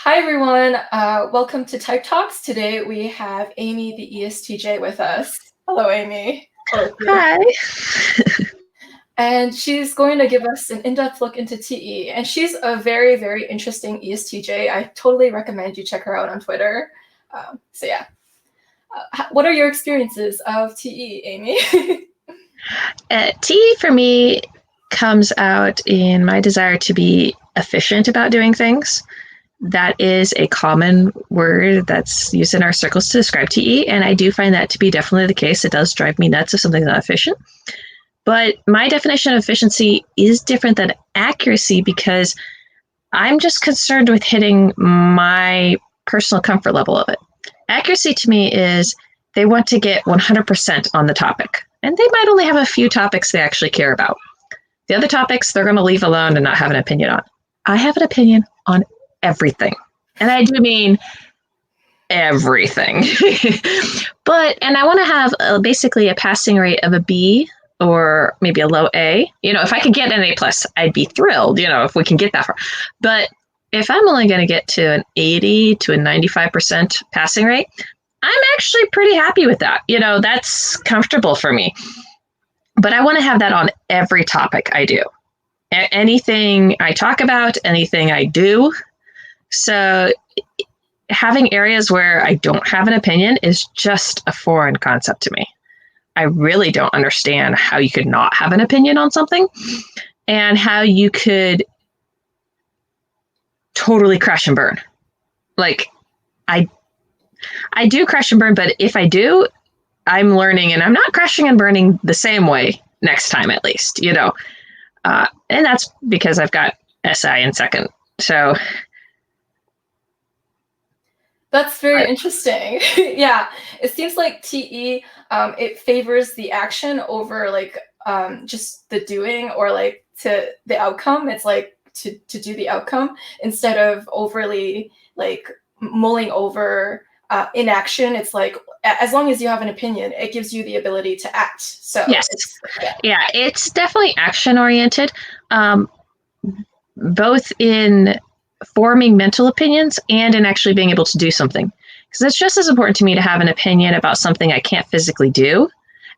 Hi, everyone. Welcome to Type Talks. Today we have Amy, the ESTJ, with us. Hello, Amy. Hi. And she's going to give us an in-depth look into TE. And she's a very, very interesting ESTJ. I totally recommend you check her out on Twitter. What are your experiences of TE, Amy? TE for me comes out in my desire to be efficient about doing things. That is a common word that's used in our circles to describe TE, and I do find that to be definitely the case. It does drive me nuts if something's not efficient. But my definition of efficiency is different than accuracy because I'm just concerned with hitting my personal comfort level of it. Accuracy to me is they want to get 100% on the topic, and they might only have a few topics they actually care about. The other topics they're going to leave alone and not have an opinion on. I have an opinion on everything. And I do mean everything. And I want to have basically a passing rate of a B or maybe a low A. If I could get an A+, I'd be thrilled, if we can get that far. But if I'm only going to get to an 80 to a 95% passing rate, I'm actually pretty happy with that. That's comfortable for me. But I want to have that on every topic I do. Anything I talk about, anything I do. So having areas where I don't have an opinion is just a foreign concept to me. I really don't understand how you could not have an opinion on something and how you could totally crash and burn. Like, I do crash and burn, but if I do, I'm learning and I'm not crashing and burning the same way next time, at least, and that's because I've got SI in second. So that's very interesting. Yeah, it seems like TE, it favors the action over just the doing or to the outcome. It's to do the outcome instead of overly mulling over inaction. It's as long as you have an opinion, it gives you the ability to act. So yes, it's definitely action oriented, both in forming mental opinions and in actually being able to do something. Because it's just as important to me to have an opinion about something I can't physically do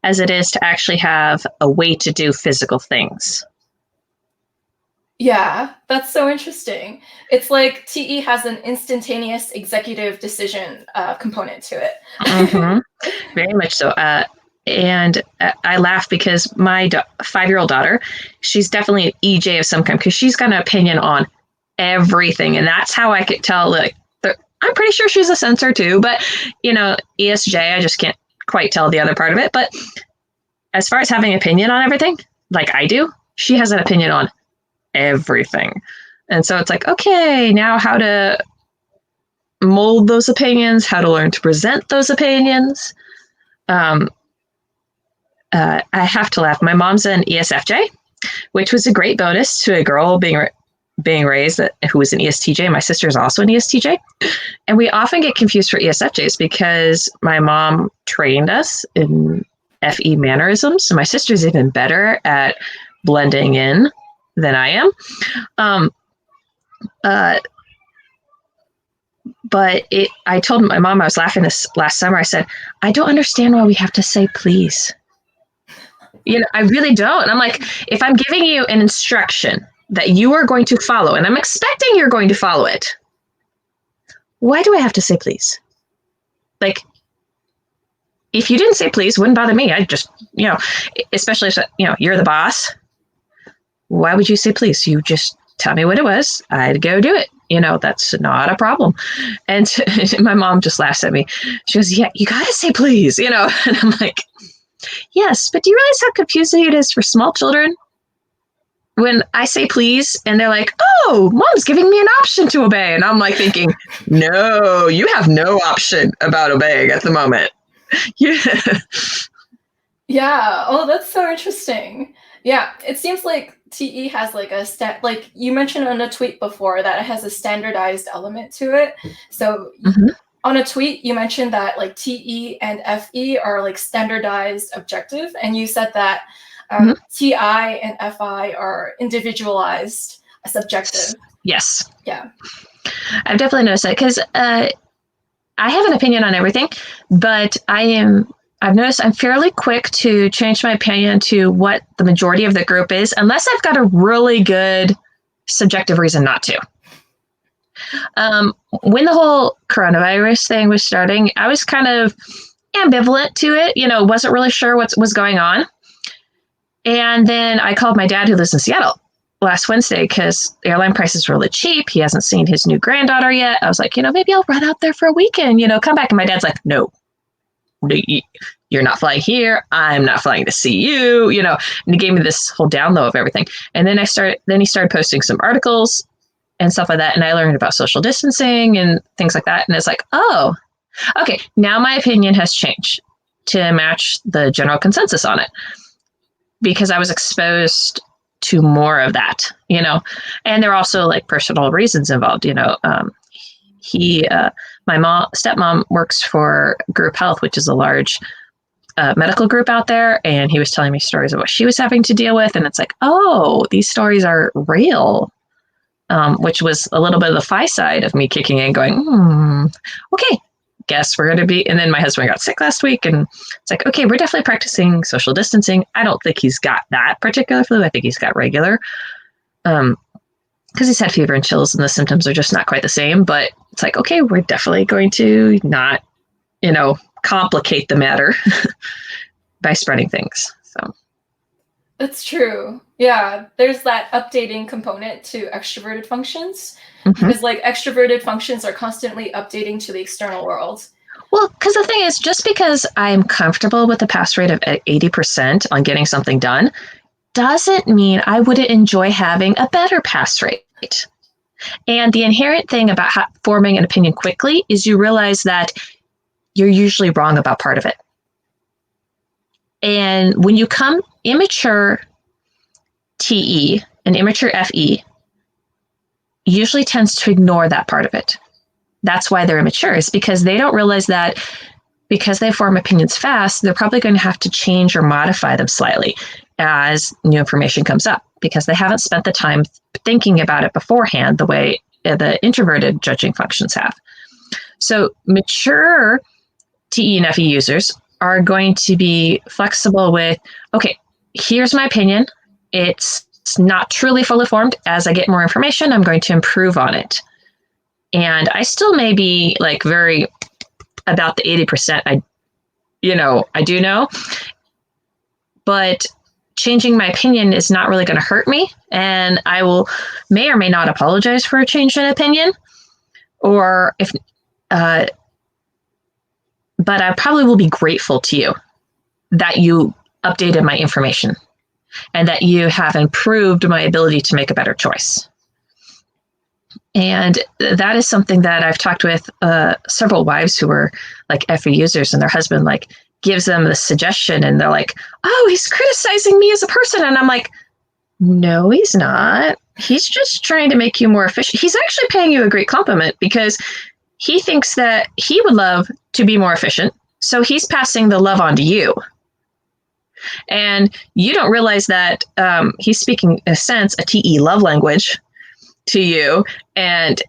as it is to actually have a way to do physical things. Yeah, that's so interesting. It's like TE has an instantaneous executive decision component to it. Mm-hmm. Very much so. And I laugh because my 5-year-old daughter, she's definitely an EJ of some kind because she's got an opinion on everything. And that's how I could tell, I'm pretty sure she's a sensor too, but, ESJ, I just can't quite tell the other part of it. But as far as having an opinion on everything, like I do, she has an opinion on everything. And so it's like, okay, now how to mold those opinions, how to learn to present those opinions. I have to laugh. My mom's an ESFJ, which was a great bonus to a girl being raised who was an ESTJ. My sister is also an ESTJ. And we often get confused for ESFJs because my mom trained us in FE mannerisms. So my sister's even better at blending in than I am. But I told my mom, I was laughing this last summer. I said, I don't understand why we have to say please. I really don't. And I'm like, if I'm giving you an instruction that you are going to follow, and I'm expecting you're going to follow it, why do I have to say please? If you didn't say please, it wouldn't bother me. I'd just, especially if, you're the boss. Why would you say please? You just tell me what it was. I'd go do it. That's not a problem. And my mom just laughs at me. She goes, yeah, you got to say please, and I'm like, yes, but do you realize how confusing it is for small children when I say please and they're like, oh, mom's giving me an option to obey. And I'm thinking, no, you have no option about obeying at the moment. Yeah. Yeah. Oh, that's so interesting. Yeah. It seems like TE has you mentioned on a tweet before that it has a standardized element to it. So on a tweet, you mentioned that TE and FE are standardized objective. And you said that TI and FI are individualized subjective. Yes. Yeah. I've definitely noticed that because I have an opinion on everything, but I've noticed I'm fairly quick to change my opinion to what the majority of the group is, unless I've got a really good subjective reason not to. When the whole coronavirus thing was starting, I was kind of ambivalent to it, wasn't really sure what was going on. And then I called my dad, who lives in Seattle, last Wednesday because the airline prices were really cheap. He hasn't seen his new granddaughter yet. I was like, maybe I'll run out there for a weekend, come back. And my dad's like, no, you're not flying here. I'm not flying to see you, and he gave me this whole down low of everything. And then he started posting some articles and stuff like that. And I learned about social distancing and things like that. And it's like, oh, okay, now my opinion has changed to match the general consensus on it because I was exposed to more of that, and there are also like personal reasons involved, my stepmom works for Group Health, which is a large medical group out there. And he was telling me stories of what she was having to deal with. And it's like, oh, these stories are real, which was a little bit of the FI side of me kicking in going, okay, guess we're going to be. And then my husband got sick last week. And it's like, okay, we're definitely practicing social distancing. I don't think he's got that particular flu. I think he's got regular. Because he's had fever and chills and the symptoms are just not quite the same. But it's like, okay, we're definitely going to not, complicate the matter by spreading things. So that's true. Yeah, there's that updating component to extroverted functions. Because like extroverted functions are constantly updating to the external world. Well, because the thing is, just because I'm comfortable with the pass rate of 80% on getting something done doesn't mean I wouldn't enjoy having a better pass rate. And the inherent thing about forming an opinion quickly is you realize that you're usually wrong about part of it. And when you come immature TE and immature FE usually tends to ignore that part of it. That's why they're immature, is because they don't realize that because they form opinions fast, they're probably going to have to change or modify them slightly as new information comes up because they haven't spent the time thinking about it beforehand the way the introverted judging functions have. So mature TE and FE users are going to be flexible with, okay, here's my opinion. It's not truly fully formed. As I get more information, I'm going to improve on it. And I still may be like very about the 80% I do know, but changing my opinion is not really going to hurt me. And I may or may not apologize for a change in opinion, or but I probably will be grateful to you that you updated my information and that you have improved my ability to make a better choice. And that is something that I've talked with several wives who are like FE users, and their husband like gives them the suggestion and they're like, oh, he's criticizing me as a person. And I'm like, no, he's not. He's just trying to make you more efficient. He's actually paying you a great compliment because he thinks that he would love to be more efficient. So he's passing the love on to you. And you don't realize that he's speaking, in a sense, a TE love language to you. And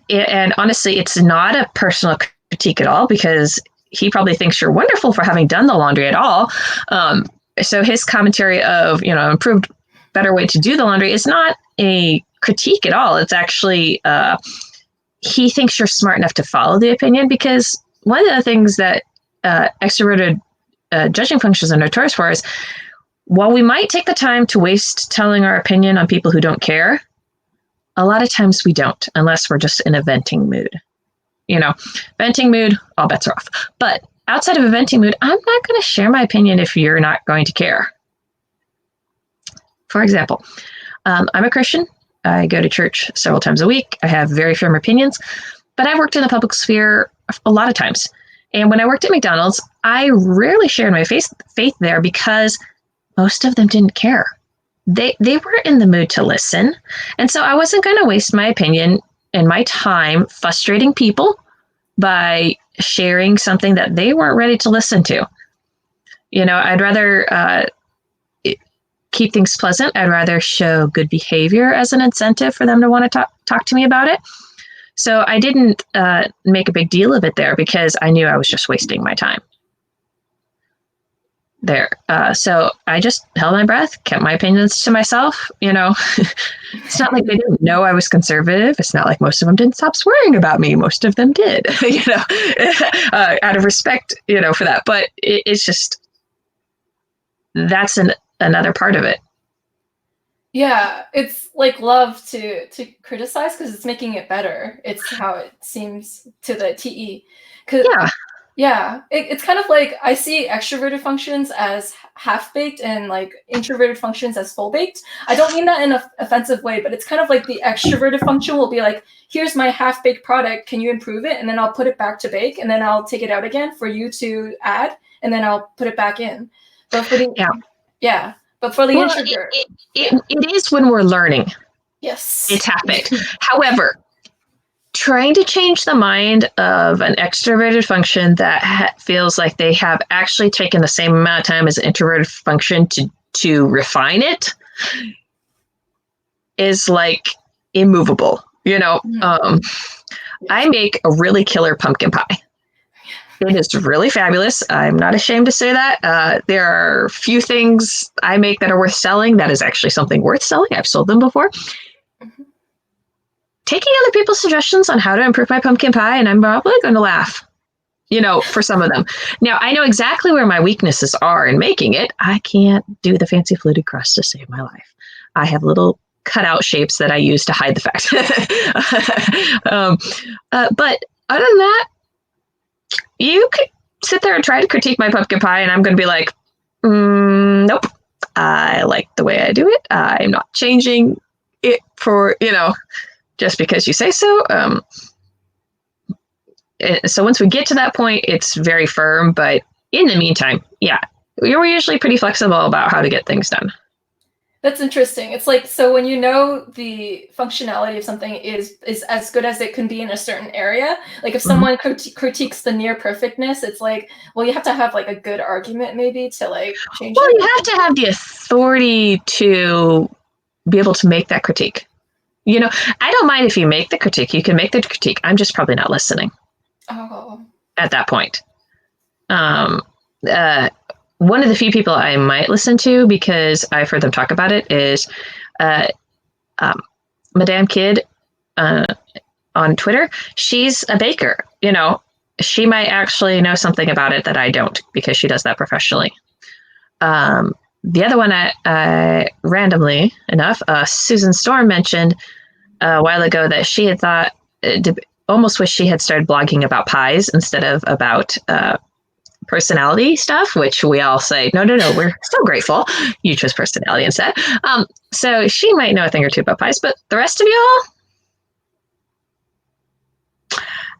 and honestly, it's not a personal critique at all because he probably thinks you're wonderful for having done the laundry at all. So his commentary of, improved, better way to do the laundry is not a critique at all. It's actually, he thinks you're smart enough to follow the opinion, because one of the things that extroverted judging functions are notorious for is, while we might take the time to waste telling our opinion on people who don't care, a lot of times we don't, unless we're just in a venting mood. Venting mood, all bets are off. But outside of a venting mood, I'm not going to share my opinion if you're not going to care. For example, I'm a Christian. I go to church several times a week. I have very firm opinions, but I've worked in the public sphere a lot of times. And when I worked at McDonald's, I rarely shared my faith there because most of them didn't care. They were in the mood to listen. And so I wasn't going to waste my opinion and my time frustrating people by sharing something that they weren't ready to listen to. I'd rather keep things pleasant. I'd rather show good behavior as an incentive for them to want to talk to me about it. So I didn't make a big deal of it there because I knew I was just wasting my time there. So I just held my breath, kept my opinions to myself. It's not like they didn't know I was conservative. It's not like most of them didn't stop swearing about me. Most of them did, out of respect, for that. But it's just, that's another part of it. Yeah, it's like love to criticize because it's making it better. It's how it seems to the TE. It's kind of like I see extroverted functions as half-baked and like introverted functions as full-baked. I don't mean that in an offensive way, but it's kind of like the extroverted function will be like, here's my half-baked product, can you improve it? And then I'll put it back to bake, and then I'll take it out again for you to add, and then I'll put it back in. But for the introvert. It is when we're learning. Yes. It's half-baked. However, trying to change the mind of an extroverted function that feels like they have actually taken the same amount of time as an introverted function to refine it is like immovable. I make a really killer pumpkin pie. It is really fabulous. I'm not ashamed to say that. There are few things I make that are worth selling. That is actually something worth selling. I've sold them before. Mm-hmm. Taking other people's suggestions on how to improve my pumpkin pie, and I'm probably going to laugh, for some of them. Now, I know exactly where my weaknesses are in making it. I can't do the fancy fluted crust to save my life. I have little cutout shapes that I use to hide the fact. But other than that, you could sit there and try to critique my pumpkin pie, and I'm going to be like, nope, I like the way I do it. I'm not changing it for, just because you say so. So once we get to that point, it's very firm. But in the meantime, we're usually pretty flexible about how to get things done. That's interesting. It's like, so when the functionality of something is as good as it can be in a certain area, like if someone critiques the near perfectness, it's like, well, you have to have like a good argument maybe to like change it. Well, you have to have the authority to be able to make that critique. I don't mind if you make the critique. You can make the critique. I'm just probably not listening. Oh. At that point. One of the few people I might listen to because I've heard them talk about it is Madame Kid on Twitter. She's a baker. She might actually know something about it that I don't because she does that professionally. The other one, I randomly enough, Susan Storm mentioned a while ago that she had thought, almost wish she had started blogging about pies instead of about personality stuff, which we all say, no, we're so grateful you chose personality instead. So she might know a thing or two about pies, but the rest of y'all,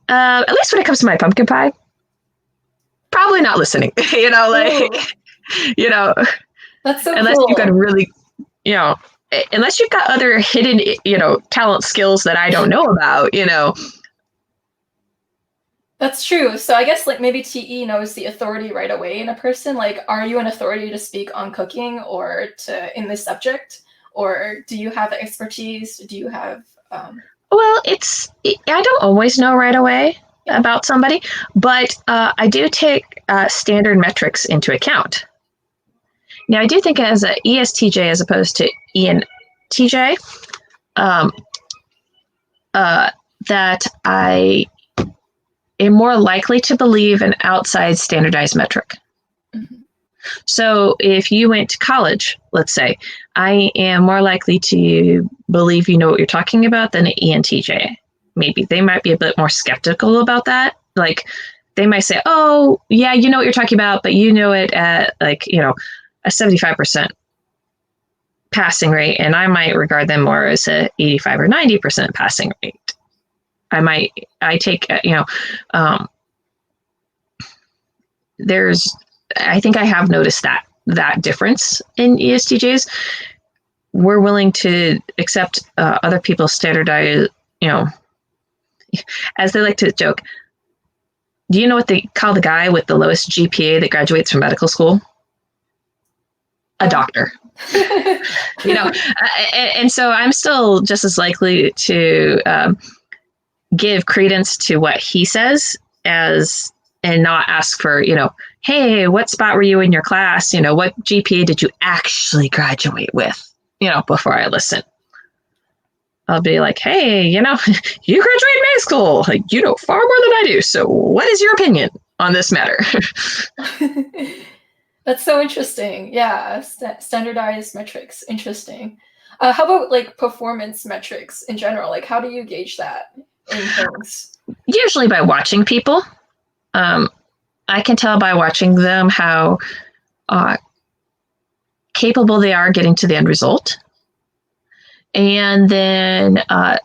at least when it comes to my pumpkin pie, probably not listening. That's so unless cool. You've got a really, unless you've got other hidden, talent skills that I don't know about, That's true. So I guess like maybe TE knows the authority right away in a person. Like, are you an authority to speak on cooking or in this subject? Or do you have expertise? Do you have... Well, I don't always know right away about somebody, but I do take standard metrics into account. Now, I do think as an ESTJ as opposed to ENTJ, that I am more likely to believe an outside standardized metric. Mm-hmm. So if you went to college, let's say, I am more likely to believe you know what you're talking about than an ENTJ. Maybe they might be a bit more skeptical about that. Like they might say, oh, yeah, you know what you're talking about, but you know it at like, a 75% passing rate. And I might regard them more as a 85 or 90% passing rate. I think I have noticed that difference in ESTJs. We're willing to accept other people's standardized, as they like to joke. Do you know what they call the guy with the lowest GPA that graduates from medical school? A doctor. And so I'm still just as likely to give credence to what he says and not ask for, hey, what spot were you in your class? What GPA did you actually graduate with? Before I listen. I'll be like, hey, you graduated May school. Like, you know far more than I do. So what is your opinion on this matter? That's so interesting. Yeah, standardized metrics. Interesting. How about like performance metrics in general? Like, how do you gauge that in things? Usually by watching people. I can tell by watching them how capable they are getting to the end result. And then I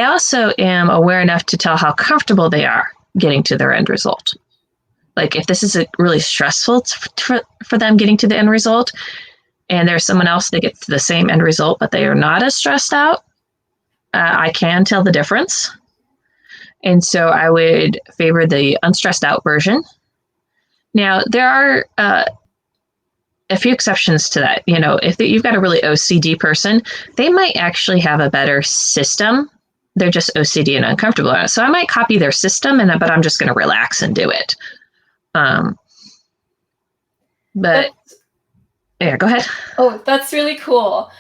also am aware enough to tell how comfortable they are getting to their end result. Like if this is really stressful for them getting to the end result, and there's someone else that gets the same end result, but they are not as stressed out, I can tell the difference. And so I would favor the unstressed out version. Now, there are a few exceptions to that. If you've got a really OCD person, they might actually have a better system. They're just OCD and uncomfortable. So I might copy their system, but I'm just going to relax and do it. But yeah, go ahead. Oh, that's really cool.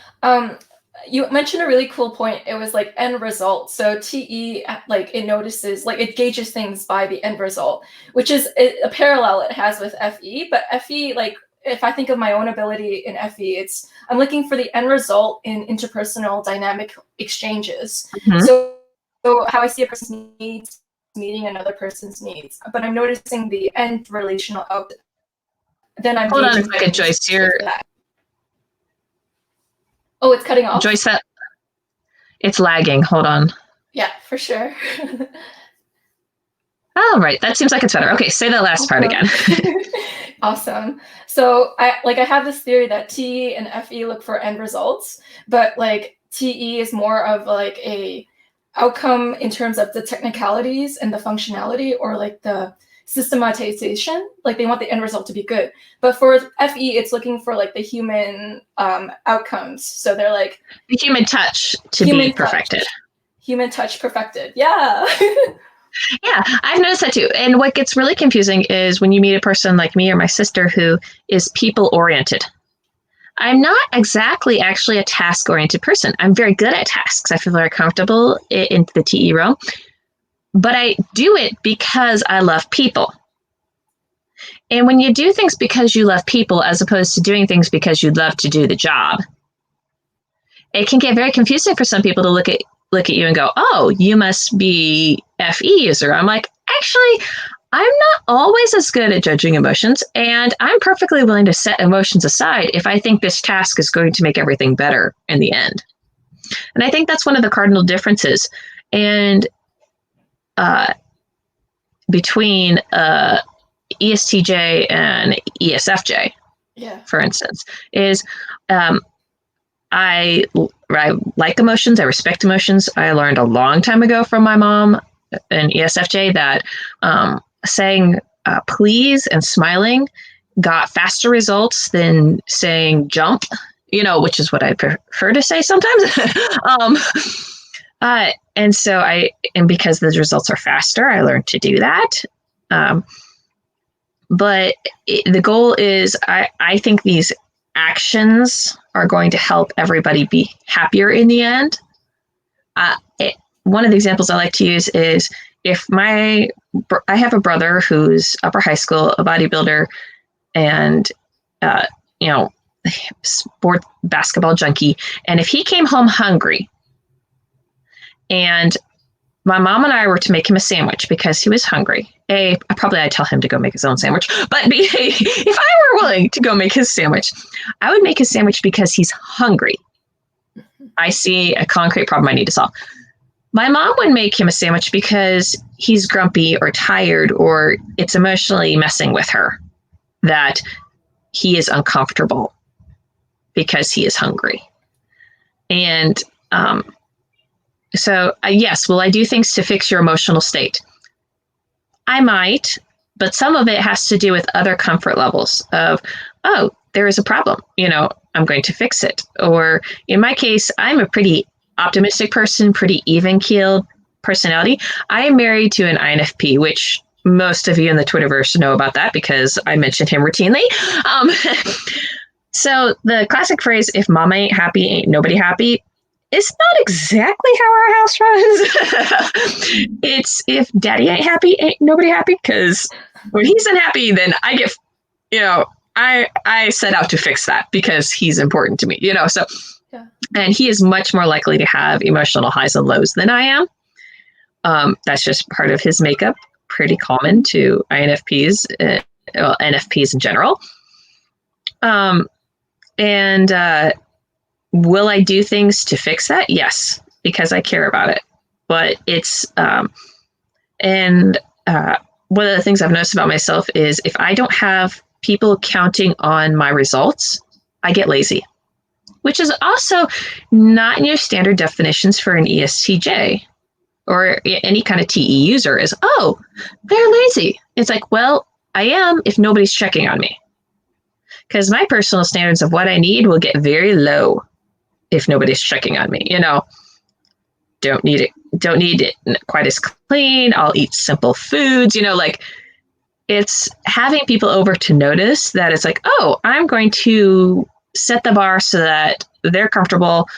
You mentioned a really cool point. It was like end result. So TE, like it notices, like it gauges things by the end result, which is a parallel it has with FE. But FE, like if I think of my own ability in FE, I'm looking for the end result in interpersonal dynamic exchanges. Mm-hmm. So how I see a person's needs meeting another person's needs, but I'm noticing the end relational output. Then I'm hold on a second, Joyce. Oh, it's cutting off. Joyce, it's lagging. Hold on. Yeah, for sure. Oh, right. That seems like it's better. Okay, say that last part again. Awesome. So I have this theory that TE and FE look for end results, but like TE is more of like a outcome in terms of the technicalities and the functionality, or like the systematization. Like they want the end result to be good. But for FE, it's looking for like the human outcomes. So they're like the human touch to be perfected. Human touch perfected. Yeah. Yeah, I've noticed that too. And what gets really confusing is when you meet a person like me or my sister who is people-oriented. I'm not exactly actually a task-oriented person. I'm very good at tasks. I feel very comfortable in the TE realm. But I do it because I love people. And when you do things because you love people, as opposed to doing things because you love to do the job, it can get very confusing for some people to look at you and go, oh, you must be FE user. I'm like, actually, I'm not always as good at judging emotions, and I'm perfectly willing to set emotions aside if I think this task is going to make everything better in the end. And I think that's one of the cardinal differences. And between ESTJ and ESFJ, for instance, is I like emotions. I respect emotions. I learned a long time ago from my mom, an ESFJ, that saying please and smiling got faster results than saying jump, which is what I prefer to say sometimes. And so because those results are faster, I learned to do that. But the goal is, I think these actions are going to help everybody be happier in the end. One of the examples I like to use is if I have a brother who's upper high school, a bodybuilder, and sport basketball junkie, and if he came home hungry, and my mom and I were to make him a sandwich because he was hungry. I'd tell him to go make his own sandwich. But B, if I were willing to go make his sandwich, I would make his sandwich because he's hungry. I see a concrete problem I need to solve. My mom would make him a sandwich because he's grumpy or tired, or it's emotionally messing with her that he is uncomfortable because he is hungry. And so yes, will I do things to fix your emotional state? I might, but some of it has to do with other comfort levels of, oh, there is a problem, I'm going to fix it. Or in my case, I'm a pretty optimistic person, pretty even-keeled, personality. I am married to an INFP, which most of you in the Twitterverse know about that because I mention him routinely. Um, so the classic phrase, if mama ain't happy, ain't nobody happy, is not exactly how our house runs. It's if daddy ain't happy, ain't nobody happy, because when he's unhappy, then I get, I set out to fix that because he's important to me, so. Yeah. And he is much more likely to have emotional highs and lows than I am. That's just part of his makeup, pretty common to INFPs, NFPs in general. Will I do things to fix that? Yes, because I care about it. But it's, one of the things I've noticed about myself is if I don't have people counting on my results, I get lazy, which is also not in your standard definitions for an ESTJ or any kind of TE user is, oh, they're lazy. It's like, well, I am if nobody's checking on me. Because my personal standards of what I need will get very low if nobody's checking on me. Don't need it quite as clean. I'll eat simple foods, it's having people over to notice that it's like, oh, I'm going to set the bar so that they're comfortable.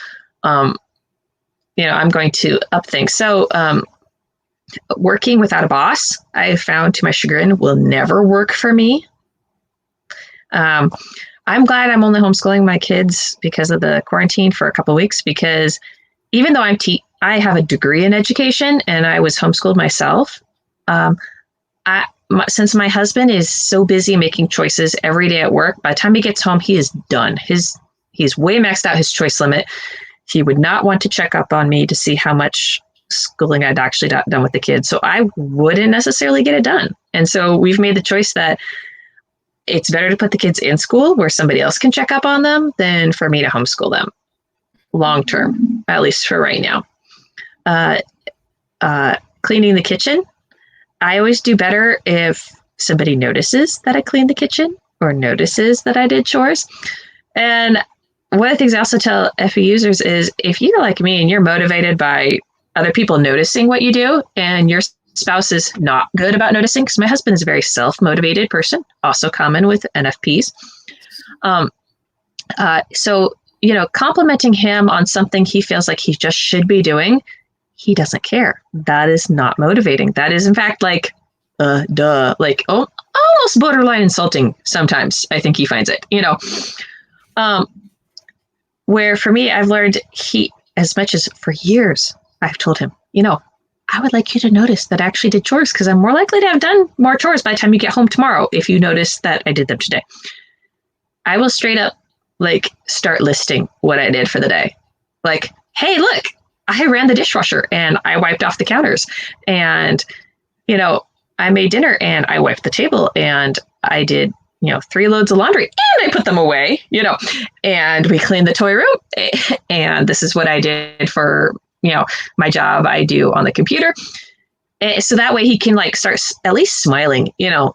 I'm going to up things. So working without a boss, I found to my chagrin, will never work for me. I'm glad I'm only homeschooling my kids because of the quarantine for a couple of weeks, because even though I have a degree in education and I was homeschooled myself, since my husband is so busy making choices every day at work, by the time he gets home, he is done. He's way maxed out his choice limit. He would not want to check up on me to see how much schooling I'd actually done with the kids. So I wouldn't necessarily get it done. And so we've made the choice that it's better to put the kids in school where somebody else can check up on them than for me to homeschool them long term, at least for right now. Cleaning the kitchen. I always do better if somebody notices that I cleaned the kitchen or notices that I did chores. And one of the things I also tell FE users is if you're like me and you're motivated by other people noticing what you do and your spouse is not good about noticing, because my husband is a very self-motivated person, also common with NFPs. So, complimenting him on something he feels like he just should be doing, he doesn't care. That is not motivating. That is, in fact, like, almost borderline insulting sometimes. I think he finds it, where for me, I've learned as much as for years, I've told him, I would like you to notice that I actually did chores because I'm more likely to have done more chores by the time you get home tomorrow if you notice that I did them today. I will straight up start listing what I did for the day. Like, hey, look, I ran the dishwasher and I wiped off the counters and, I made dinner and I wiped the table and I did, 3 loads of laundry and I put them away, and we cleaned the toy room. And this is what I did for, my job I do on the computer. And so that way he can start at least smiling, and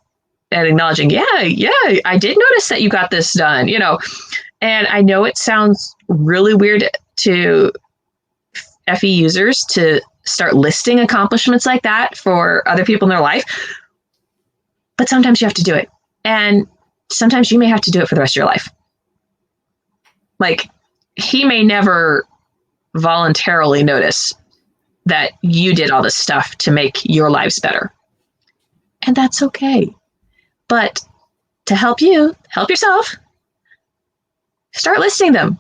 acknowledging, yeah, I did notice that you got this done, and I know it sounds really weird to FE users to start listing accomplishments like that for other people in their life, but sometimes you have to do it. And sometimes you may have to do it for the rest of your life. He may never voluntarily notice that you did all this stuff to make your lives better. And that's okay. But to help yourself, start listing them.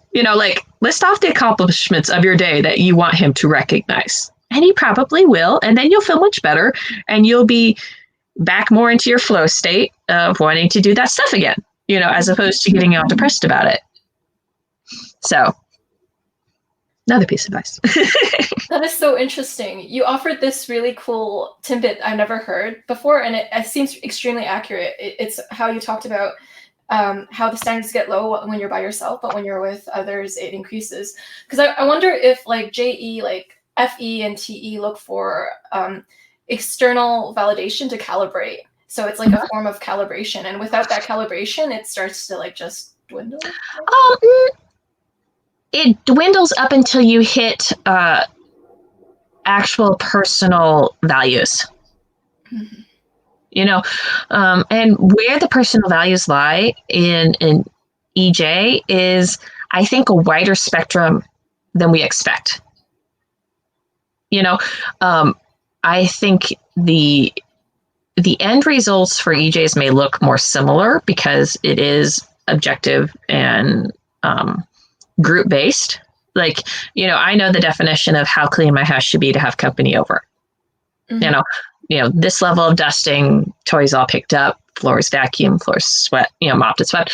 List off the accomplishments of your day that you want him to recognize. And he probably will. And then you'll feel much better and you'll be back more into your flow state of wanting to do that stuff again, as opposed to getting all depressed about it. So, another piece of advice. That is so interesting. You offered this really cool tidbit I've never heard before, and it seems extremely accurate. It's how you talked about how the standards get low when you're by yourself, but when you're with others, it increases. Because I wonder if JE, FE and TE look for external validation to calibrate. So it's a form of calibration. And without that calibration, it starts to just dwindle. It dwindles up until you hit actual personal values. You know, and where the personal values lie in EJ is, I think, a wider spectrum than we expect. You know, I think the end results for EJs may look more similar because it is objective and group based. Like, I know the definition of how clean my house should be to have company over. This level of dusting, toys all picked up, floors vacuum, floors swept, mopped and swept.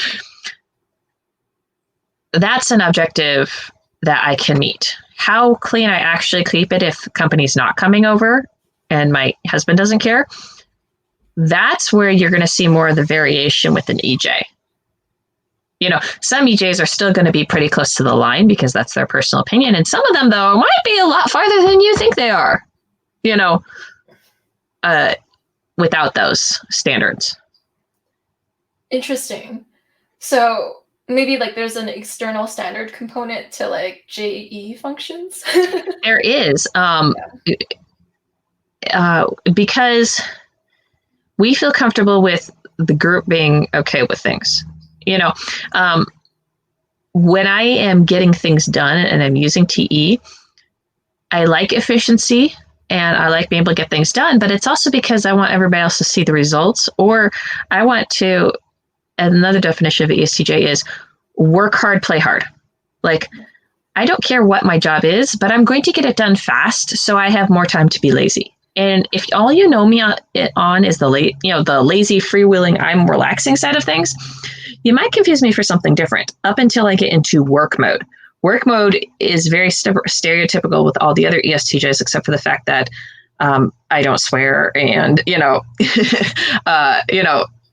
That's an objective that I can meet. How clean I actually keep it if company's not coming over and my husband doesn't care, that's where you're going to see more of the variation with an EJ. Some EJs are still going to be pretty close to the line because that's their personal opinion. And some of them, though, might be a lot farther than you think they are, without those standards. Interesting. So maybe like there's an external standard component to like JE functions. There is, because we feel comfortable with the group being okay with things. When I am getting things done and I'm using TE, I like efficiency and I like being able to get things done, but it's also because I want everybody else to see the results, or I want to, another definition of ESTJ is work hard, play hard. Like, I don't care what my job is, but I'm going to get it done fast so I have more time to be lazy. And if all you know me on is the lazy, freewheeling, I'm relaxing side of things, you might confuse me for something different up until I get into work mode. Work mode is very stereotypical with all the other ESTJs, except for the fact that I don't swear and,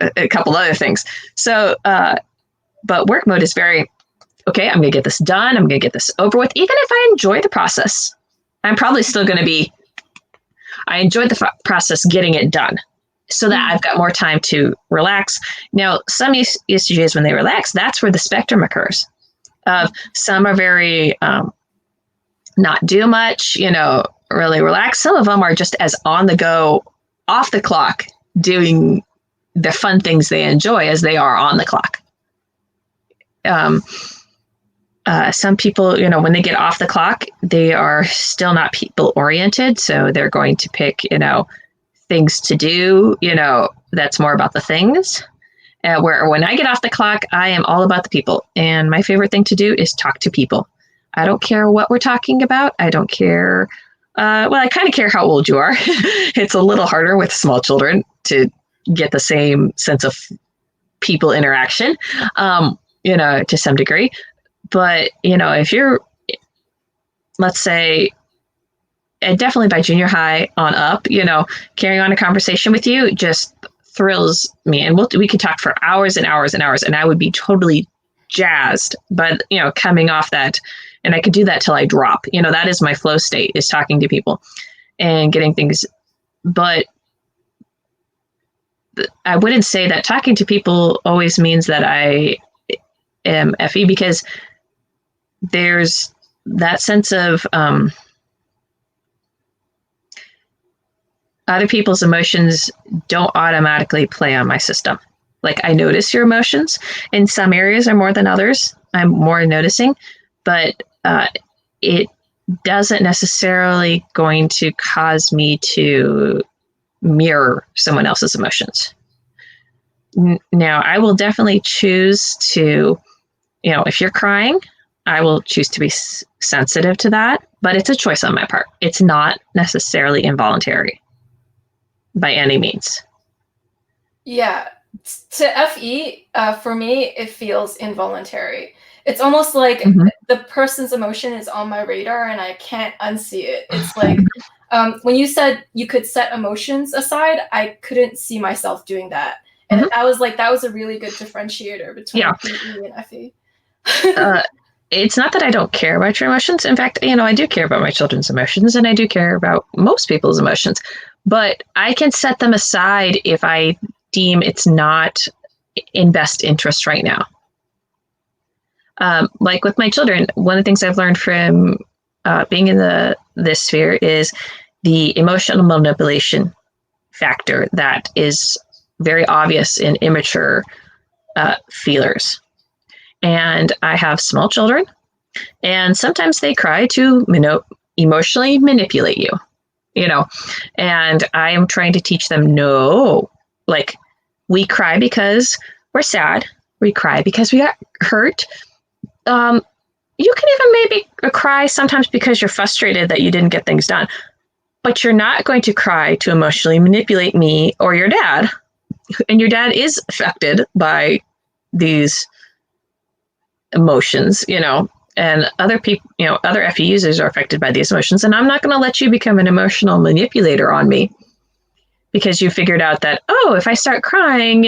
a couple other things. So, but work mode is very, okay, I'm going to get this done. I'm going to get this over with. Even if I enjoy the process, I'm probably still going to be, I enjoyed the process getting it done so that I've got more time to relax. Now, some ESTJs, when they relax, that's where the spectrum occurs. Some are very not do much, really relax. Some of them are just as on the go, off the clock, doing the fun things they enjoy as they are on the clock. Some people, when they get off the clock, they are still not people oriented. So they're going to pick, things to do, that's more about the things. Where when I get off the clock, I am all about the people. And my favorite thing to do is talk to people. I don't care what we're talking about. I don't care. I kind of care how old you are. It's a little harder with small children to get the same sense of people interaction, to some degree. But, if you're, let's say, and definitely by junior high on up, carrying on a conversation with you just thrills me. And we could talk for hours and hours and hours, and I would be totally jazzed. But, coming off that, and I could do that till I drop, that is my flow state, is talking to people and getting things. But I wouldn't say that talking to people always means that I am FE, because there's that sense of other people's emotions don't automatically play on my system. Like, I notice your emotions. In some areas are more than others. I'm more noticing, but it doesn't necessarily going to cause me to mirror someone else's emotions. Now, I will definitely choose to, if you're crying, I will choose to be sensitive to that, but it's a choice on my part. It's not necessarily involuntary by any means. Yeah. To FE, for me, it feels involuntary. It's almost like the person's emotion is on my radar and I can't unsee it. It's like when you said you could set emotions aside, I couldn't see myself doing that. And that was a really good differentiator between PE and FE. It's not that I don't care about your emotions. In fact, I do care about my children's emotions, and I do care about most people's emotions. But I can set them aside if I deem it's not in best interest right now. Like with my children, one of the things I've learned from being in the this sphere is the emotional manipulation factor that is very obvious in immature feelers. And I have small children, and sometimes they cry to emotionally manipulate you, and I am trying to teach them, no, like, we cry because we're sad. We cry because we got hurt. You can even maybe cry sometimes because you're frustrated that you didn't get things done, but you're not going to cry to emotionally manipulate me or your dad. And your dad is affected by these emotions, and other people, other FE users are affected by these emotions. And I'm not going to let you become an emotional manipulator on me because you figured out that, oh, if I start crying,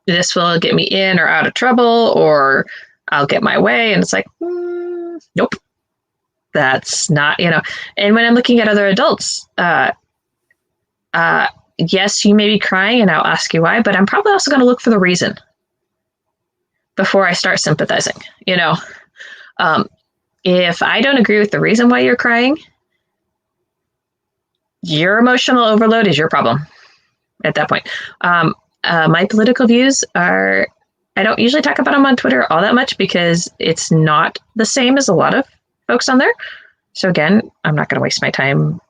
this will get me in or out of trouble, or I'll get my way. And it's like, nope, that's not, And when I'm looking at other adults, yes, you may be crying and I'll ask you why, but I'm probably also going to look for the reason before I start sympathizing. If I don't agree with the reason why you're crying, your emotional overload is your problem at that point. My political views are, I don't usually talk about them on Twitter all that much because it's not the same as a lot of folks on there. So again, I'm not going to waste my time,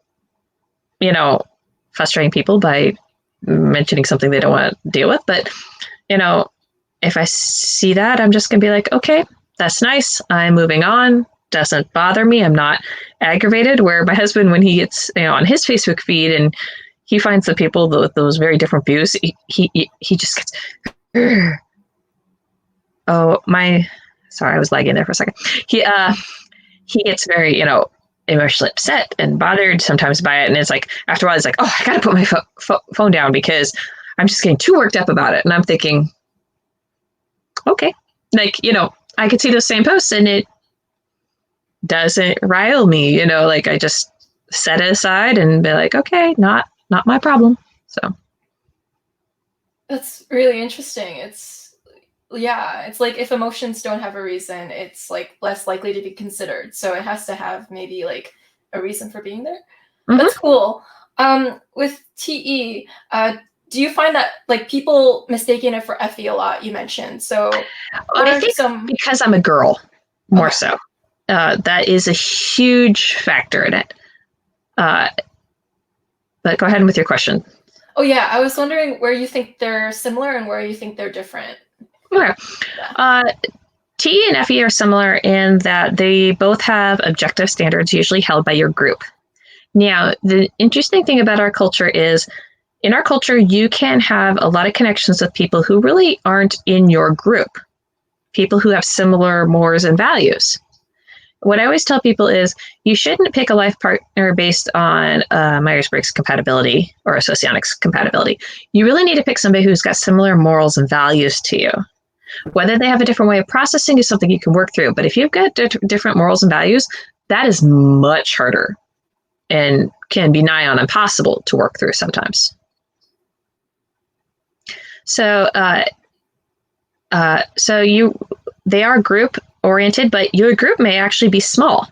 frustrating people by mentioning something they don't want to deal with. But, if I see that, I'm just going to be like, okay, that's nice. I'm moving on. Doesn't bother me. I'm not aggravated. Where my husband, when he gets, on his Facebook feed and he finds the people with those very different views, he just gets, sorry, I was lagging there for a second. He gets very, emotionally upset and bothered sometimes by it. And it's like, after a while, it's like, oh, I got to put my phone down because I'm just getting too worked up about it. And I'm thinking, okay, like, I could see those same posts and it doesn't rile me, like I just set it aside and be like, okay, not my problem. So that's really interesting. It's like if emotions don't have a reason, it's like less likely to be considered. So it has to have maybe like a reason for being there. Mm-hmm. That's cool. With TE, do you find that like people mistaking it for FE a lot? You mentioned. So I think because I'm a girl more so. That is a huge factor in it. But go ahead with your question. Oh yeah, I was wondering where you think they're similar and where you think they're different. Okay. Yeah. T and FE are similar in that they both have objective standards usually held by your group. Now, the interesting thing about our culture is, in our culture, you can have a lot of connections with people who really aren't in your group, people who have similar mores and values. What I always tell people is you shouldn't pick a life partner based on Myers-Briggs compatibility or a socionics compatibility. You really need to pick somebody who's got similar morals and values to you. Whether they have a different way of processing is something you can work through. But if you've got different morals and values, that is much harder and can be nigh on impossible to work through sometimes. So, they are group oriented, but your group may actually be small.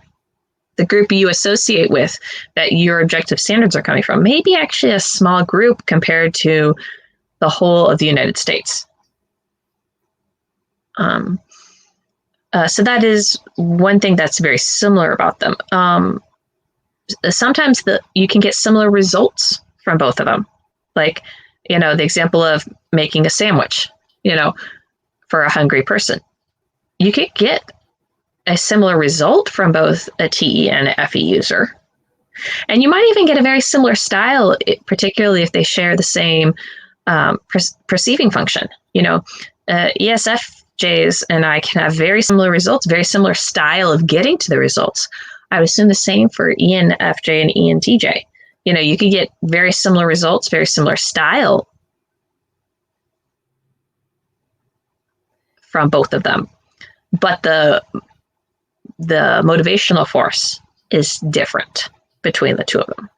The group you associate with that your objective standards are coming from may be actually a small group compared to the whole of the United States. So that is one thing that's very similar about them. Sometimes you can get similar results from both of them. Like, the example of making a sandwich, for a hungry person. You could get a similar result from both a TE and an FE user. And you might even get a very similar style, particularly if they share the same perceiving function. ESFJs and I can have very similar results, very similar style of getting to the results. I would assume the same for ENFJ and ENTJ. You could get very similar results, very similar style from both of them. But the motivational force is different between the two of them.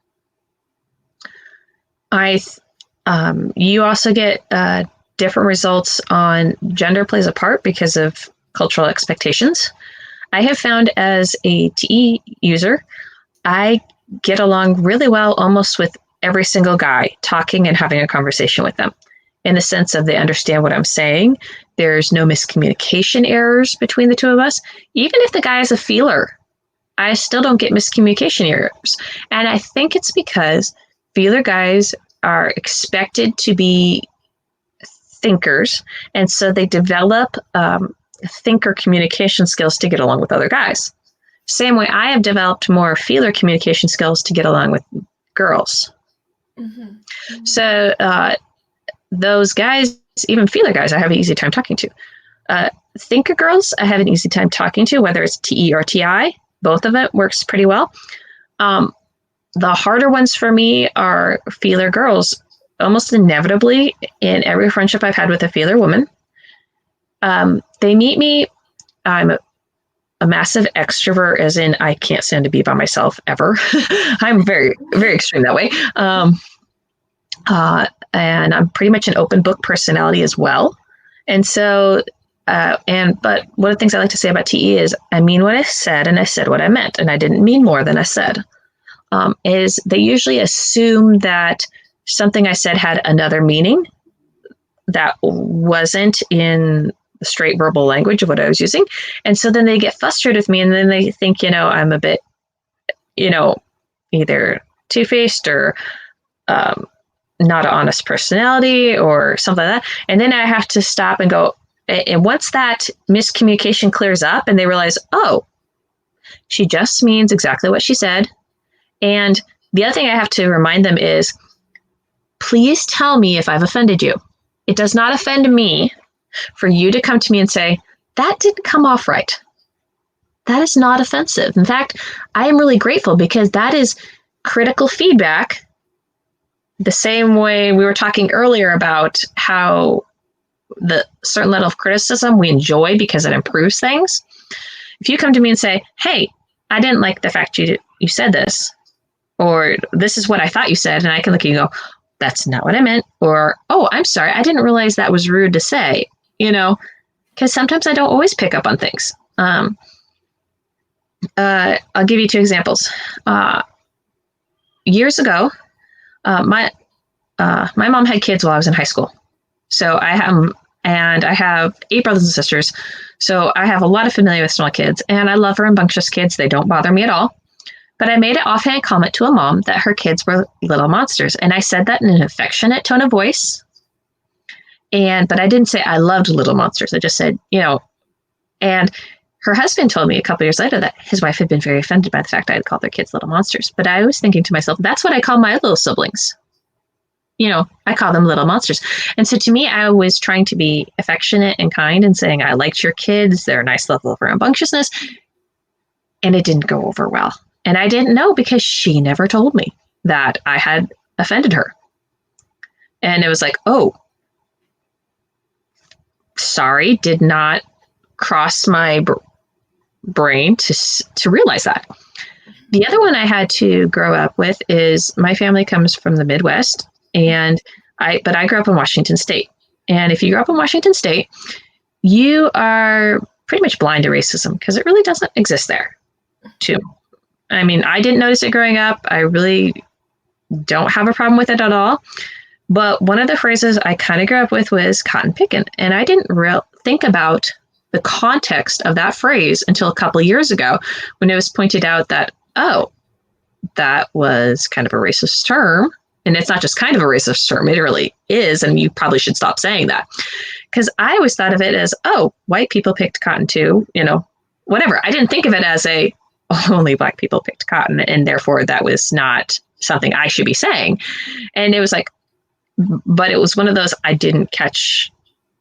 You also get different results on gender plays a part because of cultural expectations. I have found as a TE user, I get along really well almost with every single guy, talking and having a conversation with them, in the sense of they understand what I'm saying. There's no miscommunication errors between the two of us. Even if the guy is a feeler, I still don't get miscommunication errors. And I think it's because feeler guys are expected to be thinkers, and so they develop thinker communication skills to get along with other guys. Same way I have developed more feeler communication skills to get along with girls. Mm-hmm. So those guys, even feeler guys, I have an easy time talking to. Thinker girls, I have an easy time talking to, whether it's TE or TI. Both of it works pretty well. The harder ones for me are feeler girls. Almost inevitably, in every friendship I've had with a feeler woman, they meet me. I'm a massive extrovert, as in I can't stand to be by myself ever. I'm very, very extreme that way. And I'm pretty much an open book personality as well. And so, but one of the things I like to say about TE is I mean what I said, and I said what I meant, and I didn't mean more than I said. Is they usually assume that something I said had another meaning that wasn't in the straight verbal language of what I was using. And so then they get frustrated with me, and then they think, I'm a bit, either two-faced or not an honest personality or something like that. And then I have to stop and go, and once that miscommunication clears up and they realize, oh, she just means exactly what she said. And the other thing I have to remind them is, please tell me if I've offended you. It does not offend me for you to come to me and say, that didn't come off right. That is not offensive. In fact, I am really grateful because that is critical feedback. The same way we were talking earlier about how the certain level of criticism we enjoy because it improves things. If you come to me and say, hey, I didn't like the fact you said this, or this is what I thought you said, and I can look at you and go, that's not what I meant, or, oh, I'm sorry, I didn't realize that was rude to say, because sometimes I don't always pick up on things. I'll give you two examples. Years ago, my mom had kids while I was in high school. So I have 8 brothers and sisters. So I have a lot of familiarity with small kids, and I love rambunctious kids. They don't bother me at all. But I made an offhand comment to a mom that her kids were little monsters. And I said that in an affectionate tone of voice. But I didn't say I loved little monsters. I just said, and her husband told me a couple years later that his wife had been very offended by the fact I had called their kids little monsters. But I was thinking to myself, that's what I call my little siblings. I call them little monsters. And so to me, I was trying to be affectionate and kind and saying, I liked your kids. They're a nice level of rambunctiousness. And it didn't go over well. And I didn't know because she never told me that I had offended her. And it was like, oh, sorry, did not cross my brain to realize that. The other one I had to grow up with is my family comes from the Midwest, but I grew up in Washington State. And if you grew up in Washington State, you are pretty much blind to racism because it really doesn't exist there, too. I mean, I didn't notice it growing up. I really don't have a problem with it at all. But one of the phrases I kind of grew up with was cotton picking. And I didn't think about the context of that phrase until a couple of years ago when it was pointed out that, oh, that was kind of a racist term. And it's not just kind of a racist term, it really is. And you probably should stop saying that. Because I always thought of it as, oh, white people picked cotton too, whatever. I didn't think of it as only Black people picked cotton, and therefore that was not something I should be saying. And it was like, but it was one of those, I didn't catch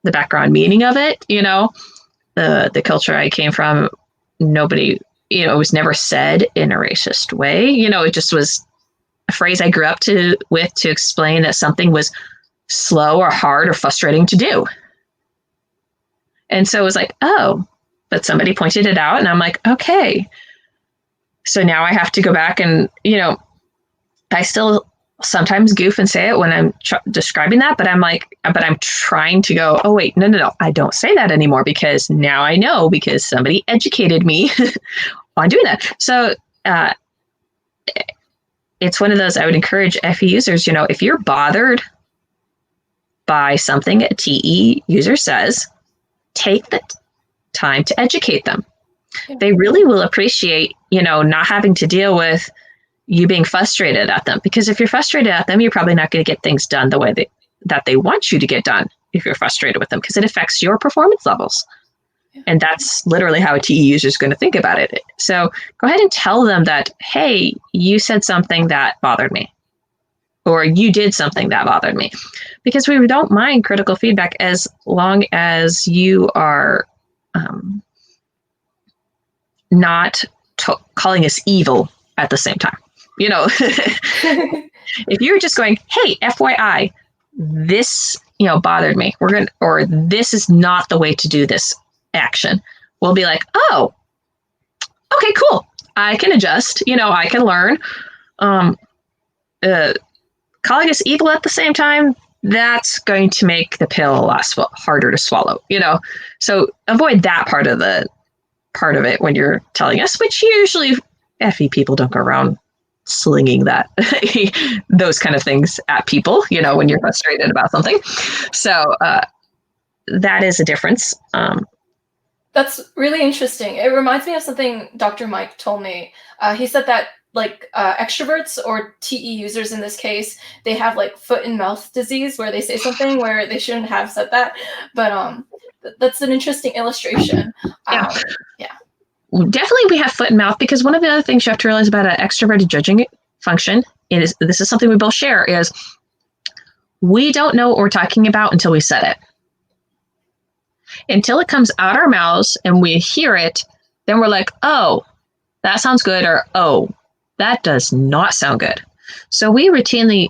the background meaning of it, the culture I came from, nobody, it was never said in a racist way. It just was a phrase I grew up with to explain that something was slow or hard or frustrating to do. And so it was like, oh, but somebody pointed it out, and I'm like, okay. So now I have to go back and, I still sometimes goof and say it when I'm describing that, but I'm trying to go, oh, wait, no. I don't say that anymore because now I know because somebody educated me on doing that. So it's one of those I would encourage FE users, if you're bothered by something a TE user says, take the time to educate them. Yeah. They really will appreciate, not having to deal with you being frustrated at them. Because if you're frustrated at them, you're probably not going to get things done the way that they want you to get done if you're frustrated with them, because it affects your performance levels. Yeah. And that's literally how a TE user is going to think about it. So go ahead and tell them that, hey, you said something that bothered me, or you did something that bothered me. Because we don't mind critical feedback as long as you are not calling us evil at the same time. If you're just going, hey, FYI, this, bothered me. Or this is not the way to do this action. We'll be like, oh, okay, cool. I can adjust. I can learn. Calling us evil at the same time, that's going to make the pill a lot harder to swallow. So avoid that part of it when you're telling us, which usually FE people don't go around slinging those kind of things at people, when you're frustrated about something. So that is a difference. That's really interesting. It reminds me of something Dr. Mike told me. He said that extroverts, or TE users in this case, they have foot and mouth disease, where they say something where they shouldn't have said that. But that's an interesting illustration. Yeah. Definitely we have foot and mouth, because one of the other things you have to realize about an extroverted judging function is, this is something we both share, is we don't know what we're talking about until we said it. Until it comes out our mouths and we hear it, then we're like, oh, that sounds good, or oh, that does not sound good. So we routinely,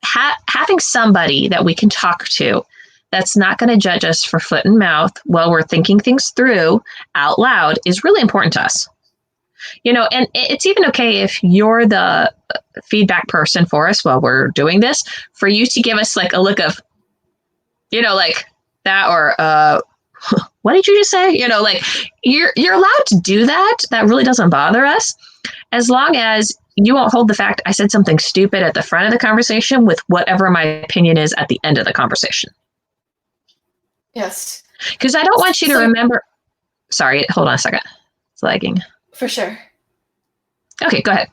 having somebody that we can talk to that's not going to judge us for foot and mouth while we're thinking things through out loud is really important to us. And it's even okay if you're the feedback person for us while we're doing this, for you to give us a look of, that, or what did you just say? You're allowed to do that. That really doesn't bother us, as long as you won't hold the fact I said something stupid at the front of the conversation with whatever my opinion is at the end of the conversation. Yes. Because I don't want you to remember. Sorry, hold on a second. It's lagging. For sure. Okay, go ahead.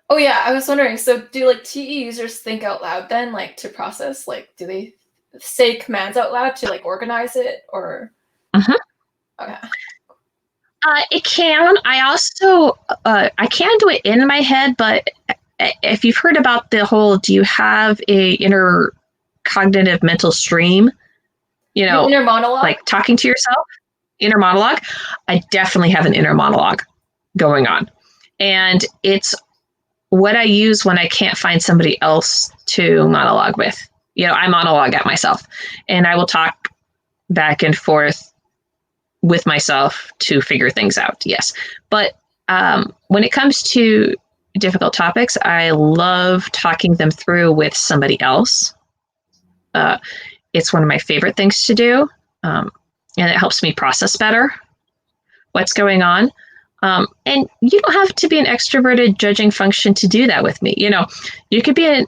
Oh yeah, I was wondering, so do TE users think out loud then, to process? Do they say commands out loud to organize it, or? Okay. It can. I also I can do it in my head, but if you've heard about the whole, do you have a inner cognitive mental stream? Inner monologue, talking to yourself, inner monologue. I definitely have an inner monologue going on, and it's what I use when I can't find somebody else to monologue with. I monologue at myself, and I will talk back and forth with myself to figure things out. Yes. But when it comes to difficult topics, I love talking them through with somebody else. It's one of my favorite things to do. And it helps me process better what's going on. And you don't have to be an extroverted judging function to do that with me. You could be an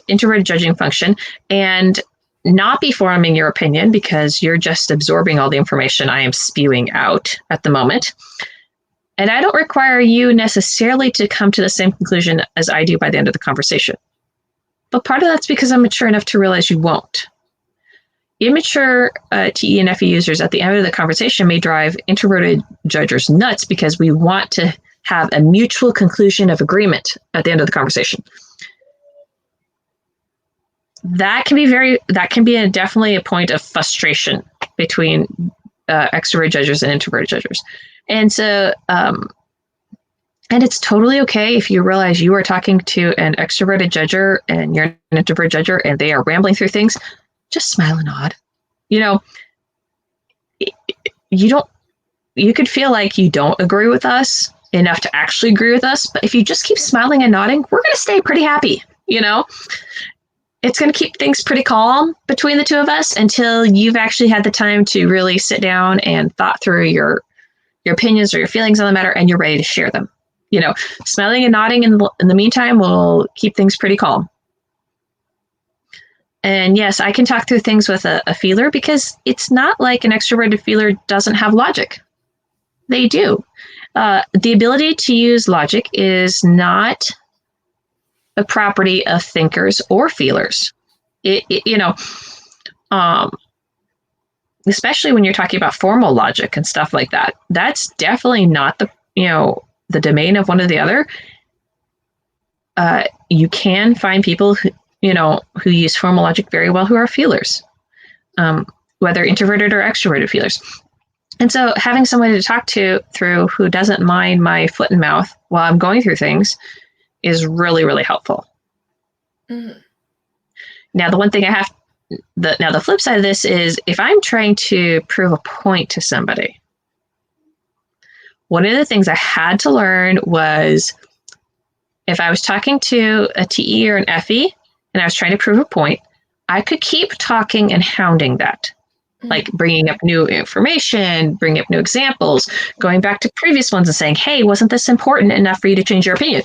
introverted judging function and not be forming your opinion, because you're just absorbing all the information I am spewing out at the moment. And I don't require you necessarily to come to the same conclusion as I do by the end of the conversation. But part of that's because I'm mature enough to realize you won't. Immature TE and FE users at the end of the conversation may drive introverted judgers nuts, because we want to have a mutual conclusion of agreement at the end of the conversation. That can be definitely a point of frustration between extroverted judgers and introverted judgers. And so, and it's totally okay if you realize you are talking to an extroverted judger and you're an introverted judger and they are rambling through things. Just smile and nod. You could feel like you don't agree with us, enough to actually agree with us. But if you just keep smiling and nodding, we're going to stay pretty happy. It's going to keep things pretty calm between the two of us until you've actually had the time to really sit down and thought through your opinions or your feelings on the matter, and you're ready to share them. Smiling and nodding in the meantime will keep things pretty calm. And yes, I can talk through things with a feeler, because it's not like an extroverted feeler doesn't have logic. They do. The ability to use logic is not a property of thinkers or feelers. Especially when you're talking about formal logic and stuff like that. That's definitely not the domain of one or the other. You can find people who use formal logic very well who are feelers, whether introverted or extroverted feelers. And so having somebody to talk to through who doesn't mind my foot and mouth while I'm going through things is really, really helpful. Mm-hmm. Now, the one thing the flip side of this is if I'm trying to prove a point to somebody, one of the things I had to learn was if I was talking to a TE or an FE and I was trying to prove a point, I could keep talking and hounding that. Like bringing up new information, bringing up new examples, going back to previous ones and saying, hey, wasn't this important enough for you to change your opinion?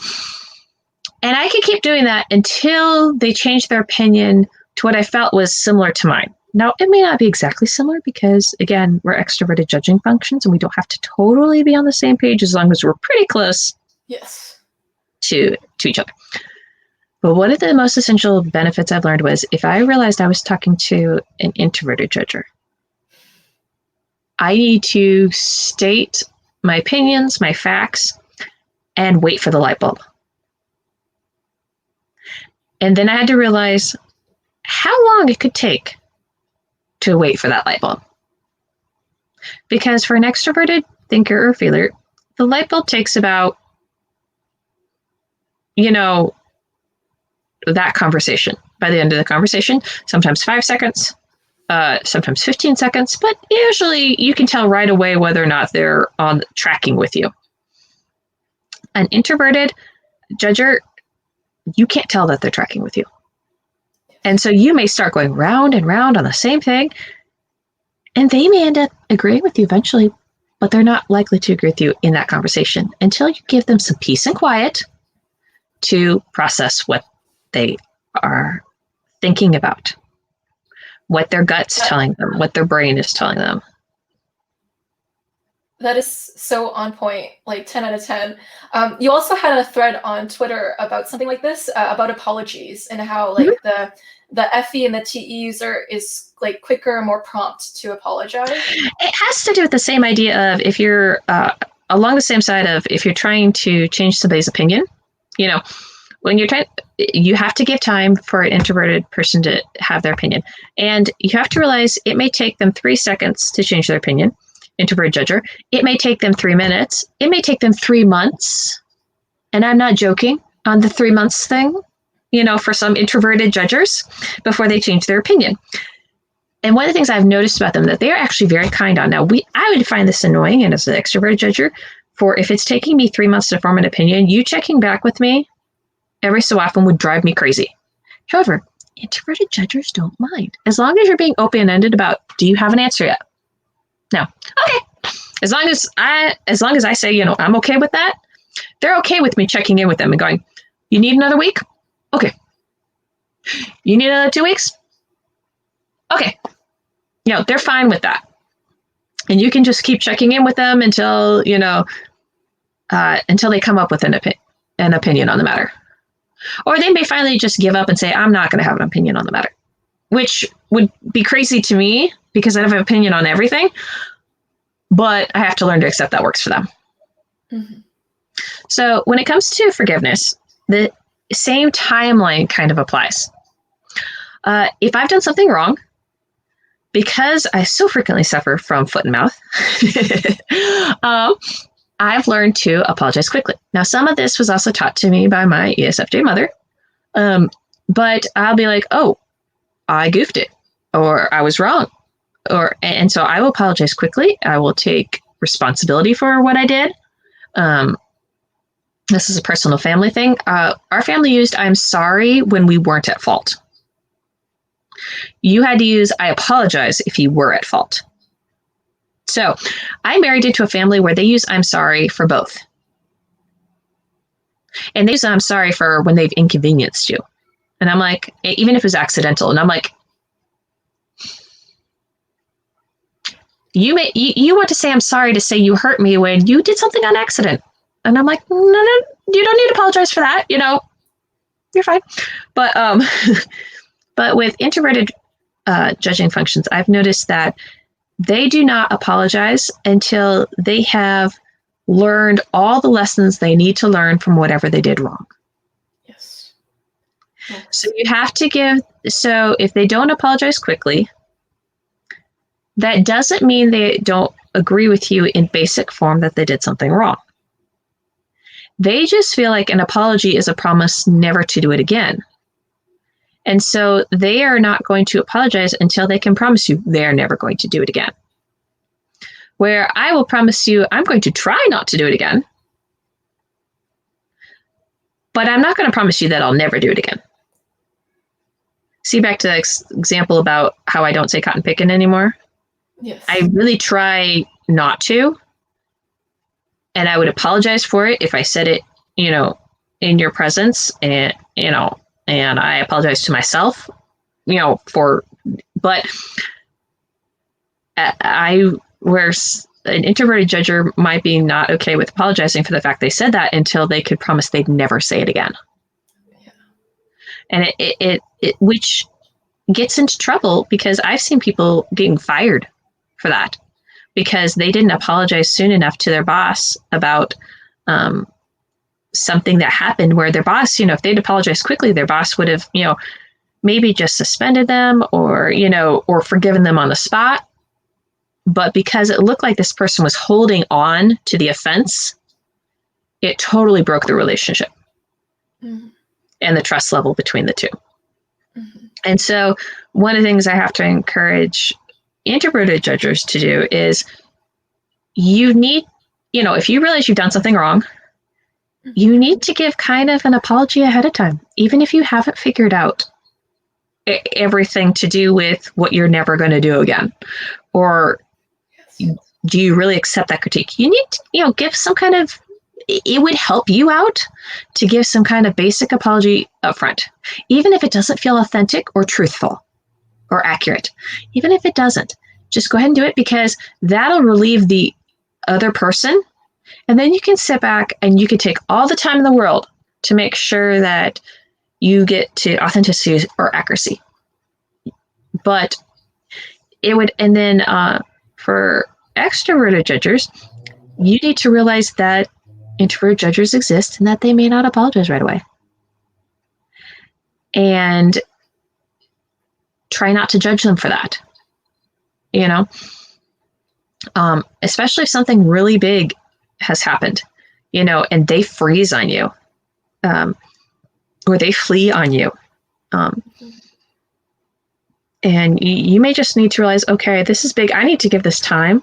And I could keep doing that until they changed their opinion to what I felt was similar to mine. Now, it may not be exactly similar because, again, we're extroverted judging functions and we don't have to totally be on the same page as long as we're pretty close to each other. But one of the most essential benefits I've learned was if I realized I was talking to an introverted judger, I need to state my opinions, my facts, and wait for the light bulb. And then I had to realize how long it could take to wait for that light bulb. Because for an extroverted thinker or feeler, the light bulb takes about, that conversation. By the end of the conversation, sometimes 5 seconds, sometimes 15 seconds, but usually you can tell right away whether or not they're on tracking with you. An introverted judger, you can't tell that they're tracking with you. And so you may start going round and round on the same thing, and they may end up agreeing with you eventually, but they're not likely to agree with you in that conversation until you give them some peace and quiet to process what they are thinking about, what their gut's telling them, what their brain is telling them. That is so on point, like 10 out of 10. You also had a thread on Twitter about something like this, about apologies and how like the FE and the TE user is like quicker and more prompt to apologize. It has to do with the same idea of if you're along the same side of if you're trying to change somebody's opinion, when you're trying, you have to give time for an introverted person to have their opinion. And you have to realize it may take them 3 seconds to change their opinion. Introverted judger. It may take them 3 minutes. It may take them 3 months. And I'm not joking on the 3 months thing, for some introverted judgers before they change their opinion. And one of the things I've noticed about them that they are actually very kind on. Now, I would find this annoying, and as an extroverted judger, for if it's taking me 3 months to form an opinion, you checking back with me every so often would drive me crazy. However, introverted judgers don't mind. As long as you're being open-ended about, do you have an answer yet? No. Okay. As long as I say, I'm okay with that, they're okay with me checking in with them and going, you need another week? Okay. You need another 2 weeks? Okay. They're fine with that. And you can just keep checking in with them until they come up with an opinion on the matter. Or they may finally just give up and say, I'm not going to have an opinion on the matter, which would be crazy to me because I have an opinion on everything, but I have to learn to accept that works for them. Mm-hmm. So when it comes to forgiveness, the same timeline kind of applies. If I've done something wrong, because I so frequently suffer from foot and mouth, I've learned to apologize quickly. Now, some of this was also taught to me by my ESFJ mother, but I'll be like, oh, I goofed it, or I was wrong. And so I will apologize quickly. I will take responsibility for what I did. this is a personal family thing. Our family used "I'm sorry" when we weren't at fault. You had to use "I apologize" if you were at fault. So I married into a family where they use "I'm sorry" for both. And they use "I'm sorry" for when they've inconvenienced you. And I'm like, even if it was accidental, and I'm like, you want to say "I'm sorry" to say you hurt me when you did something on accident. And I'm like, no, you don't need to apologize for that. You're fine. But but with introverted judging functions, I've noticed that they do not apologize until they have learned all the lessons they need to learn from whatever they did wrong. Yes. So you have to so if they don't apologize quickly, that doesn't mean they don't agree with you in basic form that they did something wrong. They just feel like an apology is a promise never to do it again. And so they are not going to apologize until they can promise you they're never going to do it again. Where I will promise you I'm going to try not to do it again, but I'm not going to promise you that I'll never do it again. See, back to the example about how I don't say cotton picking anymore. Yes. I really try not to. And I would apologize for it if I said it, in your presence, and I apologize to myself, but where an introverted judger might be not okay with apologizing for the fact they said that until they could promise they'd never say it again. Yeah. And it which gets into trouble because I've seen people getting fired for that because they didn't apologize soon enough to their boss about something that happened where their boss, if they'd apologized quickly, their boss would have, maybe just suspended them or forgiven them on the spot. But because it looked like this person was holding on to the offense, it totally broke the relationship and the trust level between the two. Mm-hmm. And so one of the things I have to encourage introverted judgers to do is you need, if you realize you've done something wrong, you need to give kind of an apology ahead of time, even if you haven't figured out everything to do with what you're never going to do again. Or do you really accept that critique? You need to, give some kind of, it would help you out to give some kind of basic apology upfront, even if it doesn't feel authentic or truthful or accurate. Even if it doesn't, just go ahead and do it because that'll relieve the other person. And then you can sit back and you can take all the time in the world to make sure that you get to authenticity or accuracy. But it would, and then for extroverted judgers, you need to realize that introverted judgers exist and that they may not apologize right away. And try not to judge them for that. Especially if something really big has happened, and they freeze on you, or they flee on you. And you may just need to realize, okay, this is big. I need to give this time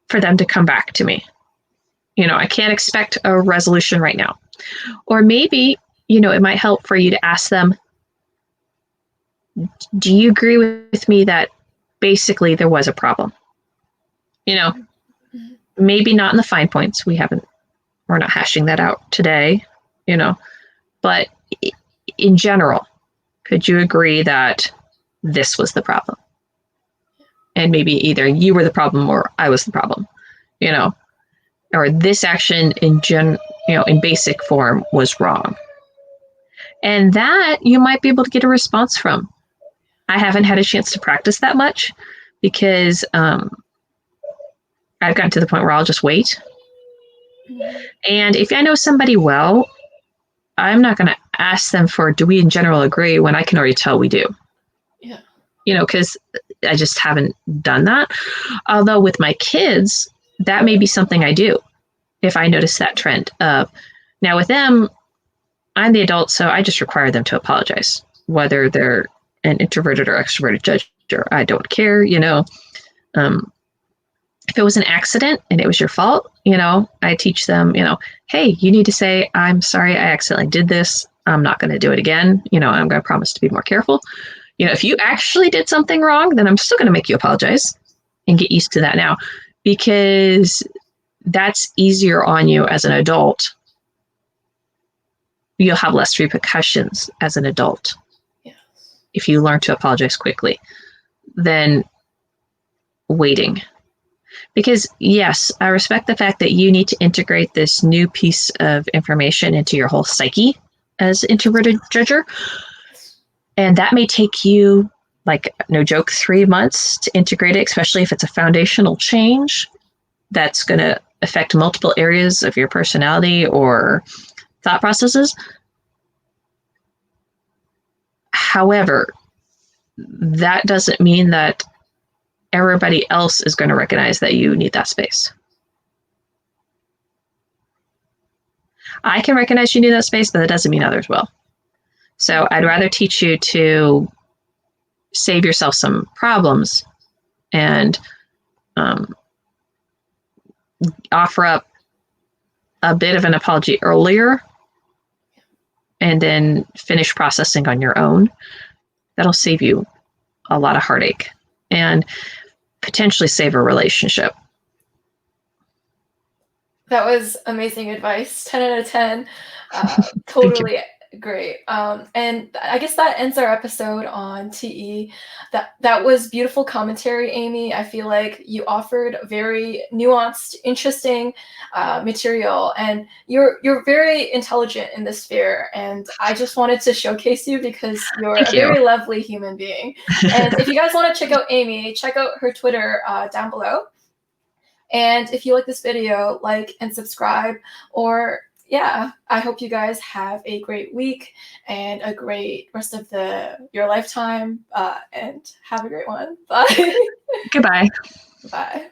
for them to come back to me. I can't expect a resolution right now. Or maybe, it might help for you to ask them, do you agree with me that basically there was a problem? Maybe not in the fine points. We're not hashing that out today, but in general, could you agree that this was the problem? And maybe either you were the problem or I was the problem, or this action in basic form was wrong. And that you might be able to get a response from. I haven't had a chance to practice that much because I've gotten to the point where I'll just wait. And if I know somebody well, I'm not going to ask them for, do we in general agree, when I can already tell we do. Yeah. Because I just haven't done that. Although with my kids, that may be something I do if I notice that trend. Now with them, I'm the adult, so I just require them to apologize, whether they're an introverted or extroverted judge, or I don't care, If it was an accident and it was your fault, I teach them, hey, you need to say, I'm sorry, I accidentally did this. I'm not going to do it again. I'm going to promise to be more careful. If you actually did something wrong, then I'm still going to make you apologize and get used to that now, because that's easier on you as an adult. You'll have less repercussions as an adult. Yes. If you learn to apologize quickly than waiting. Because yes, I respect the fact that you need to integrate this new piece of information into your whole psyche as introverted judger. And that may take you, like, no joke, 3 months to integrate it, especially if it's a foundational change that's going to affect multiple areas of your personality or thought processes. However, that doesn't mean that everybody else is going to recognize that you need that space. I can recognize you need that space, but that doesn't mean others will. So I'd rather teach you to save yourself some problems and offer up a bit of an apology earlier and then finish processing on your own. That'll save you a lot of heartache and potentially save a relationship. That was amazing advice. 10 out of 10. Totally great. And I guess that ends our episode on TE. That was beautiful commentary, Amy. I feel like you offered very nuanced, interesting material, and you're very intelligent in this sphere. And I just wanted to showcase you because you're a very lovely human being. And if you guys want to check out Amy, check out her Twitter down below. And if you like this video, like and subscribe. Or yeah, I hope you guys have a great week and a great rest of your lifetime. And have a great one. Bye. Goodbye. Bye.